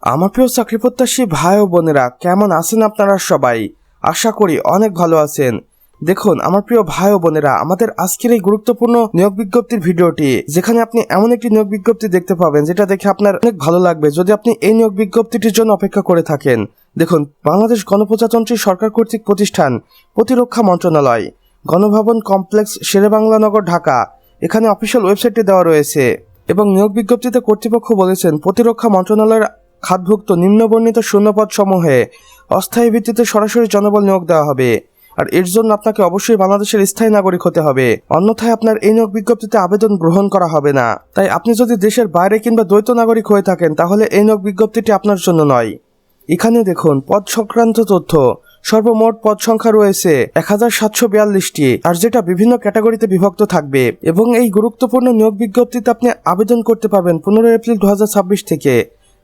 আমার প্রিয় চাকরি প্রত্যাশী ভাই ও বোনেরা, কেমন আছেন আপনারা সবাই? আশা করি অনেক ভালো আছেন। দেখুন আমার প্রিয় ভাই ও বোনেরা, আমাদের আজকের এই গুরুত্বপূর্ণ নিয়োগ বিজ্ঞপ্তির ভিডিওটি, যেখানে আপনি এমন একটি নিয়োগ বিজ্ঞপ্তি দেখতে পাবেন যেটা দেখে আপনার অনেক ভালো লাগবে যদি আপনি এই নিয়োগ বিজ্ঞপ্তিটির জন্য অপেক্ষা করে থাকেন। দেখুন, বাংলাদেশ গণপ্রজাতন্ত্রী সরকার কর্তৃক প্রতিষ্ঠান প্রতিরক্ষা মন্ত্রণালয়, গণভবন কমপ্লেক্স, শেরেবাংলানগর, ঢাকা, এখানে অফিসিয়াল ওয়েবসাইটটি দেওয়া রয়েছে এবং নিয়োগ বিজ্ঞপ্তিতে কর্তৃপক্ষ বলেছেন প্রতিরক্ষা মন্ত্রণালয়ের খাতভুক্ত নিম্নবর্ণিত শূন্যপদ সমূহে অস্থায়ী ভিত্তিতে সরাসরি জনবল নিয়োগ দেওয়া হবে। আর এর জন্য আপনাকে অবশ্যই বাংলাদেশের স্থায়ী নাগরিক হতে হবে, অন্যথায় আপনার এই নিয়োগ বিজ্ঞপ্তিতে আবেদন গ্রহণ করা হবে না। তাই আপনি যদি দেশের বাইরে কিংবা দ্বৈত নাগরিক হয়ে থাকেন তাহলে এই নিয়োগ বিজ্ঞপ্তিটি আপনার জন্য নয়। এখানে দেখুন পদ সংক্রান্ত তথ্য। সর্বমোট পদ সংখ্যা রয়েছে 1742টি, আর যেটা বিভিন্ন ক্যাটাগরিতে বিভক্ত থাকবে। এবং এই গুরুত্বপূর্ণ নিয়োগ বিজ্ঞপ্তিতে আপনি আবেদন করতে পারবেন 15 এপ্রিল 2026 থেকে,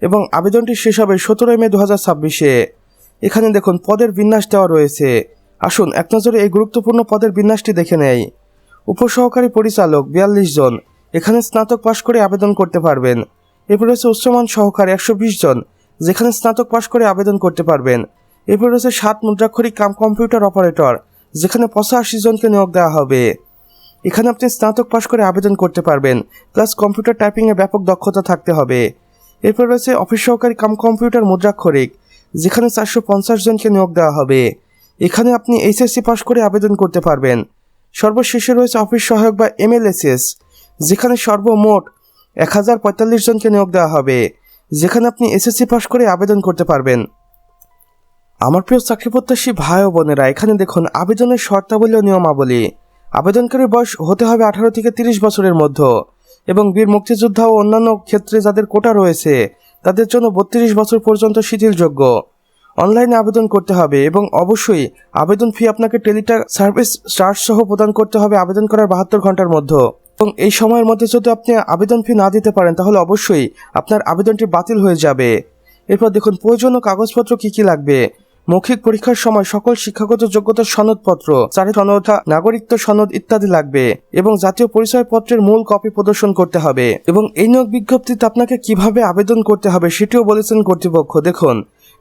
এবং আবেদনটি শেষ হবে 17 মে 2026-এ। এখানে দেখুন পদের বিন্যাস দেওয়া রয়েছে। আসুন এক নজরে এই গুরুত্বপূর্ণ পদের বিন্যাসটি দেখে নেই। উপসহকারী পরিচালক 42 জন, এখানে স্নাতক পাশ করে আবেদন করতে পারবেন। এরপর রয়েছে উচ্চমান সহকারী 120 জন, যেখানে স্নাতক পাশ করে আবেদন করতে পারবেন। এরপর রয়েছে 7 মুদ্রাক্ষরিক কাম কম্পিউটার অপারেটর, যেখানে 85 জনকে নিয়োগ দেওয়া হবে। এখানে আপনি স্নাতক পাশ করে আবেদন করতে পারবেন, প্লাস কম্পিউটার টাইপিংয়ে ব্যাপক দক্ষতা থাকতে হবে। এরপর রয়েছে অফিস সহকারী কাম কম্পিউটার মুদ্রাক্ষরিক, যেখানে 450 জনকে নিয়োগ দেওয়া হবে। এখানে আপনি এইচএসসি পাশ করে আবেদন করতে পারবেন। সর্বশেষে রয়েছে অফিস সহায়ক বা এমএলএসএস, যেখানে সর্বমোট 1045 জনকে নিয়োগ দেওয়া হবে, যেখানে আপনি এসএসসি পাশ করে আবেদন করতে পারবেন। আমার প্রিয় চাকরি প্রত্যাশী ভাই ও বোনেরা, এখানে দেখুন আবেদনের শর্তাবলী ও নিয়মাবলী। আবেদনকারীর বয়স হতে হবে 18 থেকে 30 বছরের মধ্যে, এবং বীর মুক্তিযোদ্ধা ও অন্যান্য ক্ষেত্রে যাদের কোটা রয়েছে তাদের জন্য 32 বছর পর্যন্ত শিথিলযোগ্য। অনলাইনে আবেদন করতে হবে, এবং অবশ্যই আবেদন ফি আপনাকে টেলিটক সার্ভিস চার্জ সহ প্রদান করতে হবে আবেদন করার 72 ঘন্টার মধ্যে। এবং এই সময়ের মধ্যে যদি আপনি আবেদন ফি না দিতে পারেন তাহলে অবশ্যই আপনার আবেদনটি বাতিল হয়ে যাবে। এরপর দেখুন প্রয়োজনীয় কাগজপত্র কি কি লাগবে। মৌখিক পরীক্ষার সময় সকল শিক্ষাগত যোগ্যতার সনদপত্র, চারি সনদ, নাগরিকত্ব সনদ ইত্যাদি লাগবে, এবং জাতীয় পরিচয়পত্রের মূল কপি প্রদর্শন করতে হবে। এবং এই নিয়োগ বিজ্ঞপ্তিতে আপনাকে কিভাবে আবেদন করতে হবে সেটিও বলেছেন কর্তৃপক্ষ। দেখুন,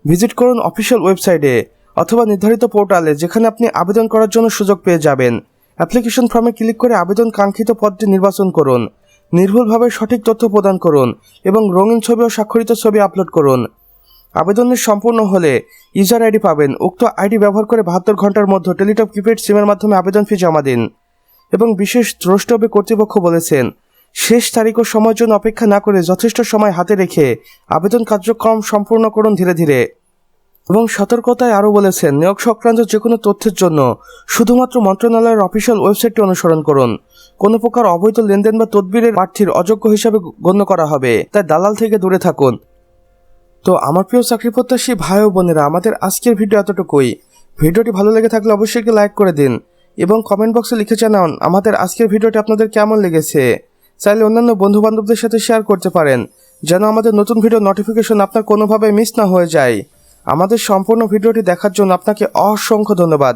ভিজিট করুন অফিসিয়াল ওয়েবসাইটে অথবা নির্ধারিত পোর্টালে, যেখানে আপনি আবেদন করার জন্য সুযোগ পেয়ে যাবেন। অ্যাপ্লিকেশন ফর্মে ক্লিক করে আবেদন কাঙ্ক্ষিত পদটি নির্বাচন করুন, নির্ভুলভাবে সঠিক তথ্য প্রদান করুন, এবং রঙিন ছবি ও স্বাক্ষরিত ছবি আপলোড করুন। আবেদনের সম্পূর্ণ হলে ইউজার আইডি পাবেন। উক্ত আইডি ব্যবহার করে 72 ঘন্টার মধ্যে টেলিটক প্রিপেড সিমের মাধ্যমে আবেদন ফি জমা দিন। এবং বিশেষ দ্রষ্টব্যে কর্তৃপক্ষ বলেছেন, শেষ তারিখ ও সময়ের জন্য অপেক্ষা না করে যথেষ্ট সময় হাতে রেখে আবেদন কার্যক্রম সম্পূর্ণ করুন ধীরে ধীরে। এবং সতর্কতায় আরও বলেছেন, নিয়োগ সংক্রান্ত যে কোনো তথ্যের জন্য শুধুমাত্র মন্ত্রণালয়ের অফিসিয়াল ওয়েবসাইটটি অনুসরণ করুন। কোনো প্রকার অবৈধ লেনদেন বা তদবিরের প্রার্থীর অযোগ্য হিসাবে গণ্য করা হবে, তাই দালাল থেকে দূরে থাকুন। তো আমার প্রিয় চাকরি প্রত্যাশী ভাই ও বোনেরা, আমাদের আজকের ভিডিও এতটুকুই। ভিডিওটি ভালো লেগে থাকলে অবশ্যই একটি লাইক করে দিন, এবং কমেন্ট বক্সে লিখে জানান আমাদের আজকের ভিডিওটি আপনাদের কেমন লেগেছে। চাইলে অন্যান্য বন্ধু বান্ধবদের সাথে শেয়ার করতে পারেন, যেন আমাদের নতুন ভিডিও নোটিফিকেশন আপনার কোনোভাবে মিস না হয়ে যায়। আমাদের সম্পূর্ণ ভিডিওটি দেখার জন্য আপনাকে অসংখ্য ধন্যবাদ।